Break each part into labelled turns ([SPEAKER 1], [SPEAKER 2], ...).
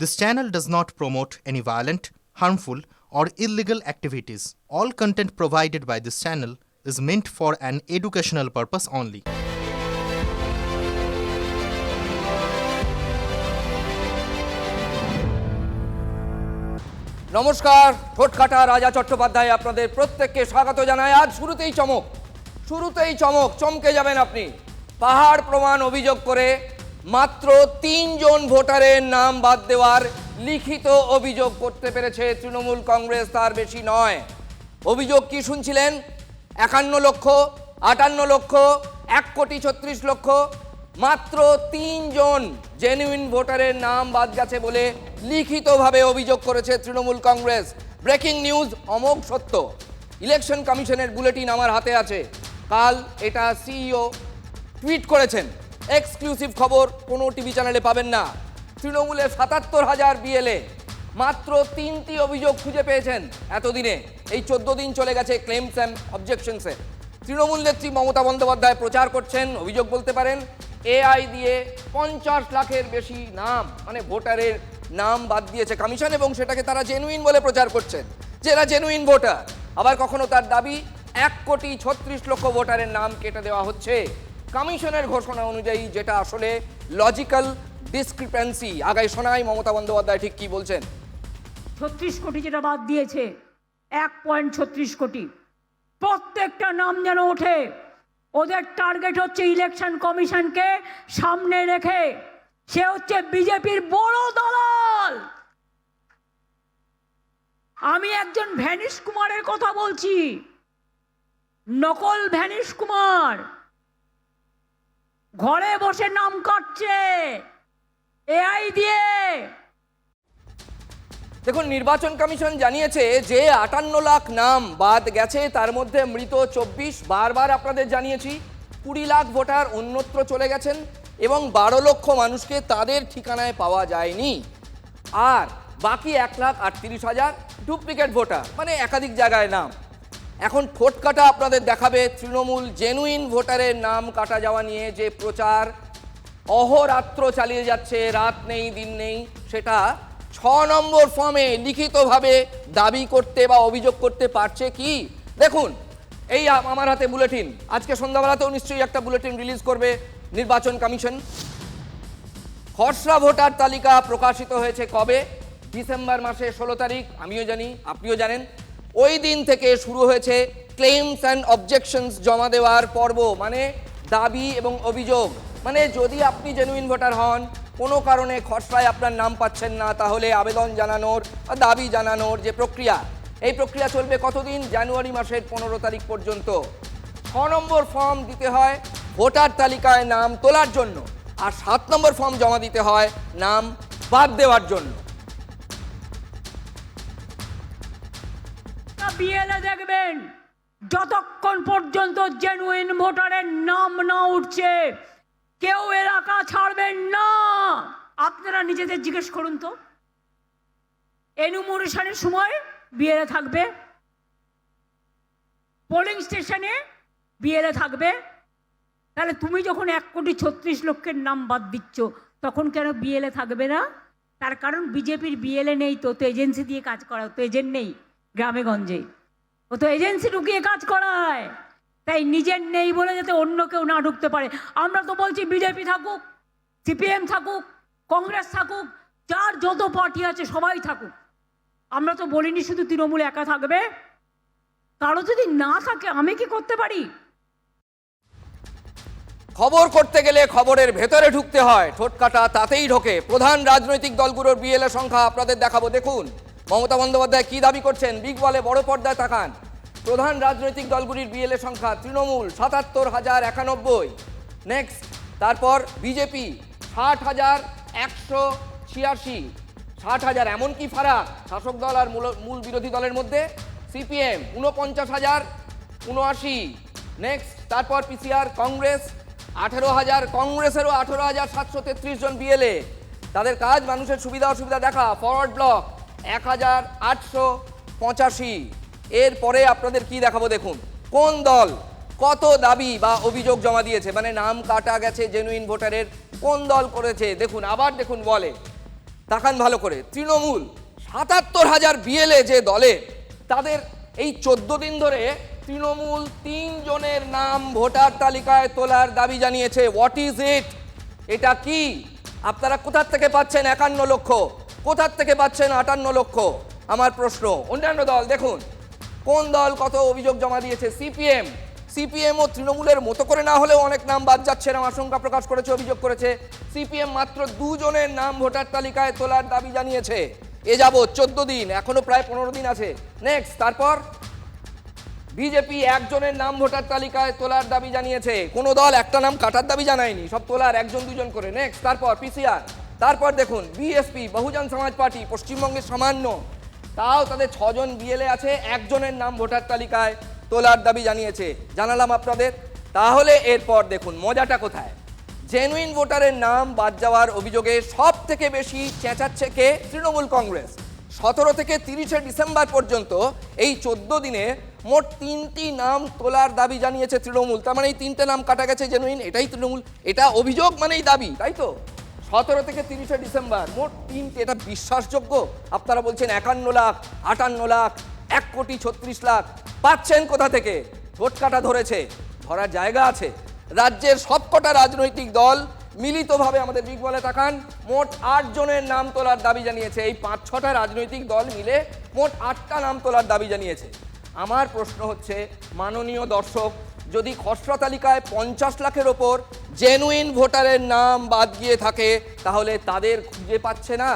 [SPEAKER 1] This channel does not promote any violent, harmful, or illegal activities. All content provided by this channel is meant for an educational purpose only.
[SPEAKER 2] নমস্কার, ঠোঁটকাটা রাজা চট্টোপাধ্যায় আপনাদের প্রত্যেককে স্বাগত জানায়। আজ শুরুতেই চমক, চমকে যাবেন আপনি। পাহাড় প্রমাণ অভিযোগ করে মাত্র ৩ জন ভোটারের নাম বাদ দেওয়ার লিখিত অভিযোগ করতে পেরেছে তৃণমূল কংগ্রেস, তার বেশি নয়। অভিযোগ কি শুনছিলেন? ৫১ লক্ষ, ৫৮ লক্ষ, ১,৩৬ লক্ষ, মাত্র ৩ জন জেনুইন ভোটারের নাম বাদ গেছে বলে লিখিতভাবে অভিযোগ করেছে তৃণমূল কংগ্রেস। ব্রেকিং নিউজ, অমোঘ সত্য। ইলেকশন কমিশনের বুলেটিন আমার হাতে আছে। কাল এটা সিইও টুইট করেছেন। এক্সক্লুসিভ খবর, কোনো টিভি চ্যানেলে পাবেন না। তৃণমূলের ৭৭,০০০ বিএলএ মাত্র ৩টি অভিযোগ খুঁজে পেয়েছেন এতদিনে। এই ১৪ দিন চলে গেছে ক্লেমস অ্যান্ড অবজেকশনসে। তৃণমূল নেত্রী মমতা বন্দ্যোপাধ্যায় প্রচার করছেন, অভিযোগ বলতে পারেন, এআই দিয়ে ৫০ লাখের বেশি নাম, মানে ভোটারের নাম বাদ দিয়েছে কমিশন, এবং সেটাকে তারা জেনুইন বলে প্রচার করছেন যে এরা জেনুইন ভোটার। আবার কখনো তার দাবি ১,৩৬,০০,০০০ ভোটারের নাম কেটে দেওয়া হচ্ছে কমিশনের ঘোষণা অনুযায়ী, যেটা আসলে লজিক্যাল ডিসক্রিপেন্সি। আগাই শোনাই মমতা বন্দ্যোপাধ্যায় ঠিক কি বলছেন।
[SPEAKER 3] ৩৬ কোটি যেটা বাদ দিয়েছে, ১.৩৬ কোটি, প্রত্যেকটা নাম যেন ওঠে। ওদের টার্গেট হচ্ছে ইলেকশন কমিশনকে সামনে রেখে। সে হচ্ছে বিজেপির বড় দালাল। আমি একজন ভ্যানিশ কুমারের কথা বলছি, নকল ভ্যানিশ কুমার, ঘরে বসে নাম কাটছে এআই দিয়ে।
[SPEAKER 2] দেখুন, নির্বাচন কমিশন জানিয়েছে যে ৫৮ লাখ নাম বাদ গেছে, তার মধ্যে মৃত ২৪। বারবার আপনাদের জানিয়েছি ২০ লাখ ভোটার অন্যত্র চলে গেছেন এবং ১২ লক্ষ মানুষকে তাদের ঠিকানায় পাওয়া যায়নি। আর বাকি ১,৩৮,০০০ ডুপ্লিকেট ভোটার, মানে একাধিক জায়গায় নাম। এখন ঠোঁট কাটা আপনাদের দেখাবে তৃণমূল জেনুইন ভোটারের নাম কাটা যাওয়া নিয়ে যে প্রচার অহরাত্র চালিয়ে যাচ্ছে, রাত নেই দিন নেই, সেটা ৬ নম্বর ফর্মে লিখিতভাবে দাবি করতে বা অভিযোগ করতে পারছে কি দেখুন। এই আমার হাতে বুলেটিন, আজকে সন্ধ্যাবেলাতেও নিশ্চয়ই একটা বুলেটিন রিলিজ করবে নির্বাচন কমিশন। খসড়া ভোটার তালিকা প্রকাশিত হয়েছে কবে? ডিসেম্বর মাসে ১৬ তারিখ। আমিও জানি, আপনিও জানেন। ওই দিন থেকে শুরু হয়েছে ক্লেমস অ্যান্ড অবজেকশনস জমা দেওয়ার পর্ব, মানে দাবি এবং অভিযোগ। মানে যদি আপনি জেনুইন ভোটার হন, কোনো কারণে খসড়ায় আপনার নাম পাচ্ছেন না, তাহলে আবেদন জানানোর বা দাবি জানানোর যে প্রক্রিয়া, এই প্রক্রিয়া চলবে কতদিন? জানুয়ারি মাসের ১৫ তারিখ পর্যন্ত। ৬ নম্বর ফর্ম দিতে হয় ভোটার তালিকায় নাম তোলার জন্য, আর ৭ নম্বর ফর্ম জমা দিতে হয় নাম বাদ দেওয়ার জন্য।
[SPEAKER 3] বিএলএ দেখবেন, যতক্ষণ পর্যন্ত জেনুইন ভোটারের নাম না উঠছে কেউ এলাকা ছাড়বেন না। আপনারা নিজেদের জিজ্ঞেস করুন তো, এনুমারেশনের সময় বিএলএ থাকবে, পোলিং স্টেশনে বিএলএ থাকবে, তাহলে তুমি যখন ১,৩৬,০০,০০০ নাম বাদ দিচ্ছ, তখন কেন বিএলএ থাকবে না? তার কারণ বিজেপির বিএলএ নেই, তো এজেন্সি দিয়ে কাজ করা, তো এজেন্ট নেই গ্রামে গঞ্জে, ও তো এজেন্সি ঢুকিয়ে কাজ করায়। তাই নিজের নেই বলে যাতে অন্য কেউ না ঢুকতে পারে। আমরা তো বলছি বিজেপি থাকুক, সিপিএম থাকুক, কংগ্রেস থাকুক, যার যত পার্টি আছে সবাই থাকুক। আমরা তো বলিনি শুধু তৃণমূল একা থাকবে। কারো যদি না থাকে আমি কি করতে পারি?
[SPEAKER 2] খবর করতে গেলে খবরের ভেতরে ঢুকতে হয়, ঠোঁটকাটা তাতেই ঢোকে। প্রধান রাজনৈতিক দলগুলোর বিএলএ সংখ্যা আপনাদের দেখাবো। দেখুন মমতা বন্দ্যোপাধ্যায় কি দাবি করছেন, বিগ বলে বড় পর্দায় তাকান। প্রধান রাজনৈতিক দলগুলির বিএলএ সংখ্যা: তৃণমূল ৭৭,০৯১, নেক্সট, তারপর বিজেপি ৬০,১৮৬, ৬০,০০০, এমনকি ফারাক শাসক দল আর মূল বিরোধী দলের মধ্যে। সিপিএম ৪৯,০৭৯, নেক্সট, তারপর পিসিআর। কংগ্রেস ১৮,০০০, কংগ্রেসেরও ১৮,৭৩৩ জন বিএলএ। তাদের কাজ মানুষের সুবিধা অসুবিধা দেখা। Forward block ১,৮৮৫। এরপরে আপনাদের কি দেখাবো দেখুন, কোন দল কত দাবি বা অভিযোগ জমা দিয়েছে, মানে নাম কাটা গেছে জেনুইন ভোটারের কোন দল করেছে। দেখুন, আবার দেখুন, বলে তাকান ভালো করে, তৃণমূল ৭৭,০০০ বিএলএ যে দলে, তাদের এই ১৪ দিন ধরে তৃণমূল ৩ জনের নাম ভোটার তালিকায় তোলার দাবি জানিয়েছে। What is it? এটা কি? আপনারা কোথার থেকে পাচ্ছেন ৫১ লক্ষ, কোথার থেকে পাচ্ছেন ৫৮ লক্ষ? আমার প্রশ্ন। অন্যান্য দল দেখুন, কোন দল কত অভিযোগ জমা দিয়েছে? সিপিএম ও তৃণমূলের মতো করে না হলেও অনেক নাম বাদ যাচ্ছে এরকম আশঙ্কা প্রকাশ করেছে, অভিযোগ করেছে। সিপিএম মাত্র ২ জনের নাম ভোটার তালিকায় তোলার দাবি জানিয়েছে এ যাবৎ ১৪ দিন, এখনো প্রায় ১৫ দিন আছে। নেক্সট, তারপর বিজেপি ১ জনের নাম ভোটার তালিকায় তোলার দাবি জানিয়েছে। কোনো দল একটা নাম কাটার দাবি জানায়নি, সব তোলার ১ জন ২ জন করে। নেক্সট, তারপর পিসিআর, তারপর দেখুন বিএসপি, বহুজন সমাজ পার্টি, পশ্চিমবঙ্গের সামান্য, তাও তাদের ৬ জন বিএলএ আছে, ১ জনের নাম ভোটার তালিকায় তোলার দাবি জানিয়েছে। জানালাম আপনাদের। তাহলে এরপর দেখুন মজাটা কোথায়। জেনুইন ভোটারের নাম বাদ যাওয়ার অভিযোগে সব থেকে বেশি চেঁচাচ্ছে কে? তৃণমূল কংগ্রেস। ১৭ থেকে ৩০শে ডিসেম্বর পর্যন্ত এই ১৪ দিনে মোট ৩টি নাম তোলার দাবি জানিয়েছে তৃণমূল। তার মানে এই ৩টে নাম কাটা গেছে জেনুইন, এটাই তৃণমূল। এটা অভিযোগ মানেই দাবি, তাই তো? ১৭ থেকে ৩০শে ডিসেম্বর মোট ৩টে। এটা বিশ্বাসযোগ্য? আপনারা বলছেন ৫১ লাখ, ৫৮ লাখ, ১,৩৬ লাখ। পাচ্ছেন কোথা থেকে? ভোট কাটা ধরেছে, ধরার জায়গা আছে। রাজ্যের সবকটা রাজনৈতিক দল মিলিতভাবে, আমাদের বিগ বলে তাকান, মোট ৮ জনের নাম তোলার দাবি জানিয়েছে। এই ৫-৬টা রাজনৈতিক দল মিলে মোট ৮টা নাম তোলার দাবি জানিয়েছে। আমার প্রশ্ন হচ্ছে, মাননীয় দর্শক, যদি খসড়া তালিকায় ৫০ লাখের ওপর জেনুইন ভোটারের নাম বাদ গিয়ে থাকে, তাহলে তাদের খুঁজে পাচ্ছে না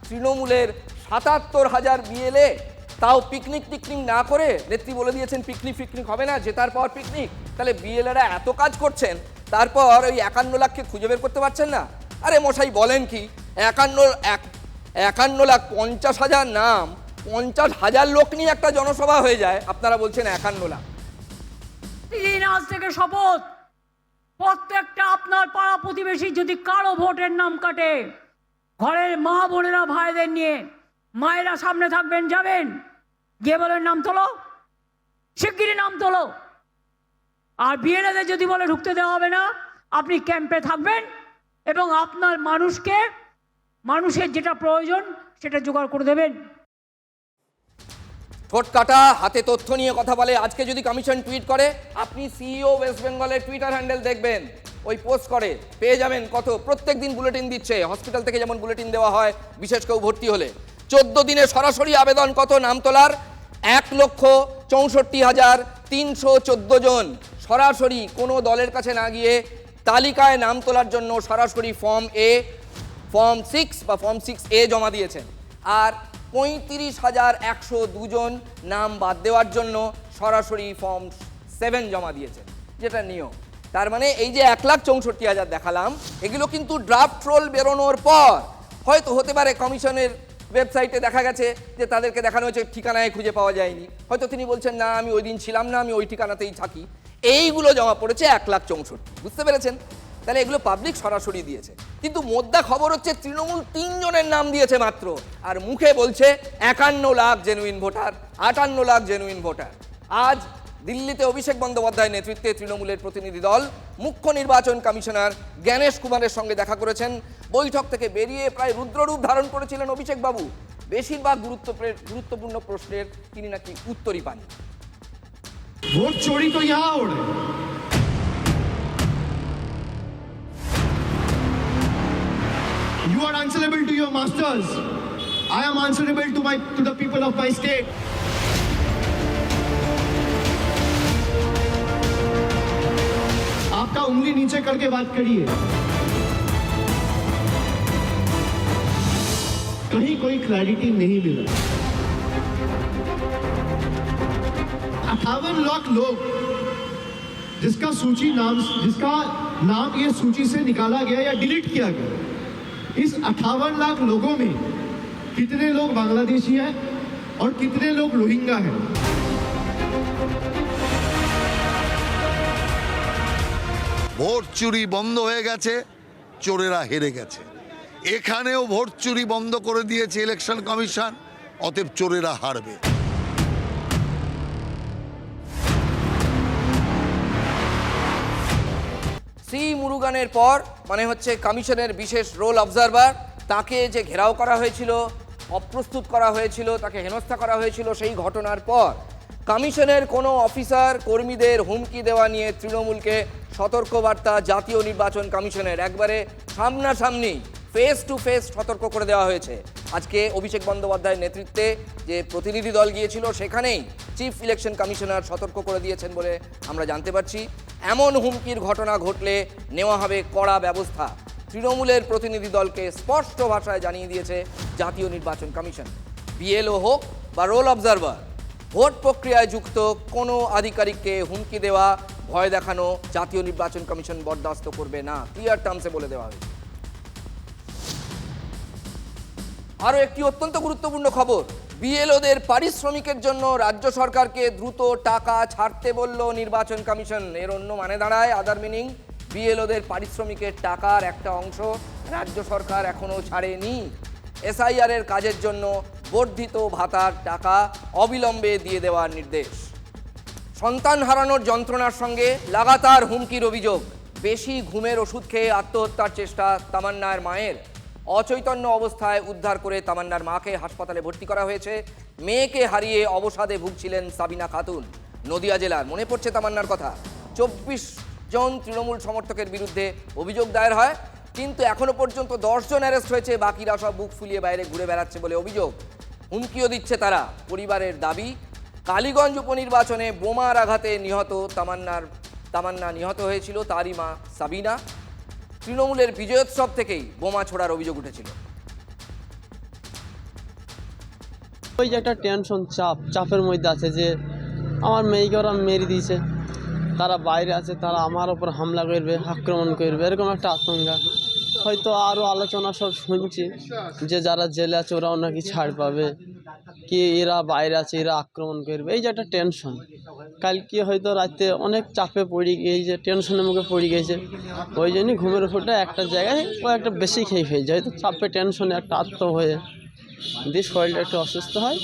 [SPEAKER 2] তৃণমূলের ৭৭,০০০ বিএলএ? তাও পিকনিক টিকনিক না করে, নেত্রী বলে দিয়েছেন পিকনিক হবে না, জেতার পর পিকনিক। তাহলে বিএলএরা এত কাজ করছেন, তারপর ওই ৫১ লাখকে খুঁজে বের করতে পারছেন না? আরে মশাই বলেন কি, ৫১,৫০,০০০ নাম, ৫০,০০০ লোক নিয়ে একটা জনসভা হয়ে যায়, আপনারা বলছেন ৫১ লাখ।
[SPEAKER 3] আজ থেকে শপথ, প্রত্যেকটা আপনার পাড়া প্রতিবেশী যদি কারো ভোটের নাম কাটে, ঘরের মা বোনেরা ভাইদের নিয়ে, মায়েরা সামনে থাকবেন, যাবেন গিয়ে বলেন নাম তোলো, শিগগিরই নাম তোলো। আর বিএলএদের যদি বলে ঢুকতে দেওয়া হবে না, আপনি ক্যাম্পে থাকবেন এবং আপনার মানুষের যেটা প্রয়োজন সেটা জোগাড় করে দেবেন।
[SPEAKER 2] ভোট কাটা, হাতে তথ্য নিয়ে কথা বলে। আজকে যদি কমিশন টুইট করে, আপনি সিইও ওয়েস্ট বেঙ্গলের টুইটার হ্যান্ডেল দেখবেন, ওই পোস্ট করে পেয়ে যাবেন কত প্রত্যেক দিন বুলেটিন দিচ্ছে। হসপিটাল থেকে যেমন বুলেটিন দেওয়া হয় বিশেষ কেউ ভর্তি হলে। ১৪ দিনে সরাসরি আবেদন কত নাম তোলার? ১,৬৪,৩১৪ জন সরাসরি, কোনো দলের কাছে না গিয়ে তালিকায় নাম তোলার জন্য সরাসরি ফর্ম 6 বা ফর্ম 6A জমা দিয়েছেন। আর ৩৫,১০২ জন নাম বাদ দেওয়ার জন্য সরাসরি ফর্ম 7 জমা দিয়েছেন, যেটা নিয়ম। তার মানে এই যে ১,৬৪,০০০ দেখালাম, এগুলো কিন্তু ড্রাফট রোল বেরোনোর পর। হয়তো হতে পারে কমিশনের ওয়েবসাইটে দেখা গেছে যে তাদেরকে দেখানো হয়েছে ঠিকানায় খুঁজে পাওয়া যায়নি, হয়তো তিনি বলছেন না আমি ওই দিন ছিলাম না, আমি ওই ঠিকানাতেই থাকি। এইগুলো জমা পড়েছে ১,৬৪,০০০। বুঝতে পেরেছেন? তাহলে এগুলো পাবলিক সরাসরি দিয়েছে। কিন্তু মোদ্দা খবর হচ্ছে তৃণমূল ৩ জনের নাম দিয়েছে মাত্র, আর মুখে বলছে ৫১ lakh genuine voter, ৫৮ lakh genuine voter. আজ দিল্লিতে অভিষেক বন্দ্যোপাধ্যায় নেতৃত্বে তৃণমূলের প্রতিনিধি দল মুখ্য নির্বাচন কমিশনার জ্ঞানেশ কুমারের সঙ্গে দেখা করেছেন। বৈঠক থেকে বেরিয়ে প্রায় রুদ্ররূপ ধারণ করেছিলেন অভিষেক বাবু। বেশিরভাগ গুরুত্বপূর্ণ প্রশ্নের তিনি নাকি উত্তরই পাননি।
[SPEAKER 4] ভোট চোরি তো यहाँ हो रहा है। You are answerable to your masters. I am answerable to the people of my state. आपका उंगली नीचे करके बात करिए। कहीं कोई क्लैरिटी नहीं मिला। 58 लाख लोग जिसका नाम ये सूची से निकाला गया या डिलीट किया गया, इस 58 लाख लोगों में कितने लोग बांग्लादेशी हैं और कितने लोग रोहिंग्या हैं?
[SPEAKER 5] ভোট চুরি বন্ধ হয়ে গেছে, চোরেরা হেরে গেছে। এখানেও ভোট চুরি বন্ধ করে দিয়েছে ইলেকশন কমিশন, অতএব চোরেরা হারবে।
[SPEAKER 2] সি মুরুগানের পর মানে হচ্ছে কমিশনের বিশেষ রোল অবজারভার তাকে যে ঘেরাও করা হয়েছিল, অপ্রস্তুত করা হয়েছিল, তাকে হেনস্থা করা হয়েছিল, সেই ঘটনার পর কমিশনের কোনো অফিসার কর্মীদের হুমকি দেওয়া নিয়ে তৃণমূলকে সতর্কবার্তা জাতীয় নির্বাচন কমিশনের একবারে সামনাসামনি ফেস টু ফেস সতর্ক করে দেওয়া হয়েছে। আজকে অভিষেক বন্দ্যোপাধ্যায়ের নেতৃত্বে যে প্রতিনিধি দল গিয়েছিল সেখানেই চিফ ইলেকশন কমিশনার সতর্ক করে দিয়েছেন বলে আমরা জানতে পারছি। এমন হুমকির ঘটনা ঘটলে নেওয়া হবে কড়া ব্যবস্থা। তৃণমূলের প্রতিনিধি দলকে স্পষ্ট ভাষায় জানিয়ে দিয়েছে জাতীয় নির্বাচন কমিশন। বিএলও হোক বা রোল অবজারভার, ভোট প্রক্রিয়ায় যুক্ত কোনো আধিকারিককে হুমকি দেওয়া, ভয় দেখানো জাতীয় নির্বাচন কমিশন বরদাস্ত করবে না, ক্লিয়ার টার্মসে বলে দেওয়া হয়েছে। আরও একটি অত্যন্ত গুরুত্বপূর্ণ খবর, বিএলওদের পারিশ্রমিকের জন্য রাজ্য সরকারকে দ্রুত টাকা ছাড়তে বলল নির্বাচন কমিশন। এর অন্য মানে দাঁড়ায়, আদার মিনিং, বিএলওদের পারিশ্রমিকের টাকার একটা অংশ রাজ্য সরকার এখনও ছাড়েনি। এসআইআর এর কাজের জন্য বর্ধিত ভাতার টাকা অবিলম্বে দিয়ে দেওয়ার নির্দেশ। সন্তান হারানোর যন্ত্রণার সঙ্গে লাগাতার হুমকির অভিযোগ। বেশি ঘুমের ওষুধ খেয়ে আত্মহত্যার চেষ্টা তামান্নার মায়ের। অচৈতন্য অবস্থায় উদ্ধার করে তামান্নার মাকে হাসপাতালে ভর্তি করা হয়েছে। মেয়েকে হারিয়ে অবসাদে ভুগছিলেন সাবিনা খাতুন। নদিয়া জেলার, মনে পড়ছে তামান্নার কথা, 24 জন তৃণমূল সমর্থকের বিরুদ্ধে অভিযোগ দায়ের হয়, কিন্তু এখনো পর্যন্ত 10 জন অ্যারেস্ট হয়েছে, বাকিরা সব বুক ফুলিয়ে বাইরে ঘুরে বেড়াচ্ছে বলে অভিযোগ। হুমকিও দিচ্ছে তারা। পরিবারের দাবি, কালীগঞ্জ উপনির্বাচনে বোমার আঘাতে নিহত তামান্না নিহত হয়েছিল তারই মা সাবিনা। তৃণমূলের বিজয়োৎসব থেকেই বোমা ছোড়ার অভিযোগ উঠেছিল।
[SPEAKER 6] ওই যে একটা টেনশন, চাপের মধ্যে আছে যে আমার মেয়েকে ওরা মেরে দিয়েছে, তারা বাইরে আছে, তারা আমার ওপর হামলা করবে, আক্রমণ করবে, এরকম একটা আশঙ্কা। হয়তো আরও আলোচনা সব শুনছি যে যারা জেলে আছে ওরাও নাকি ছাড় পাবে, কি এরা বাইরে আছে এরা আক্রমণ করবে, এই যে একটা টেনশন। কালকে হয়তো রাতে অনেক চাপে পড়ে গিয়ে যে টেনশনের মুখে পড়ে গিয়েছে, ওই জন্যই ঘুমের ওষুধটা একটা জায়গায় ও একটা বেশি খেয়ে ফেলছে, হয়তো চাপে টেনশনে একটা আত্ম হয়ে দিয়ে শরীরটা একটু অসুস্থ হয়।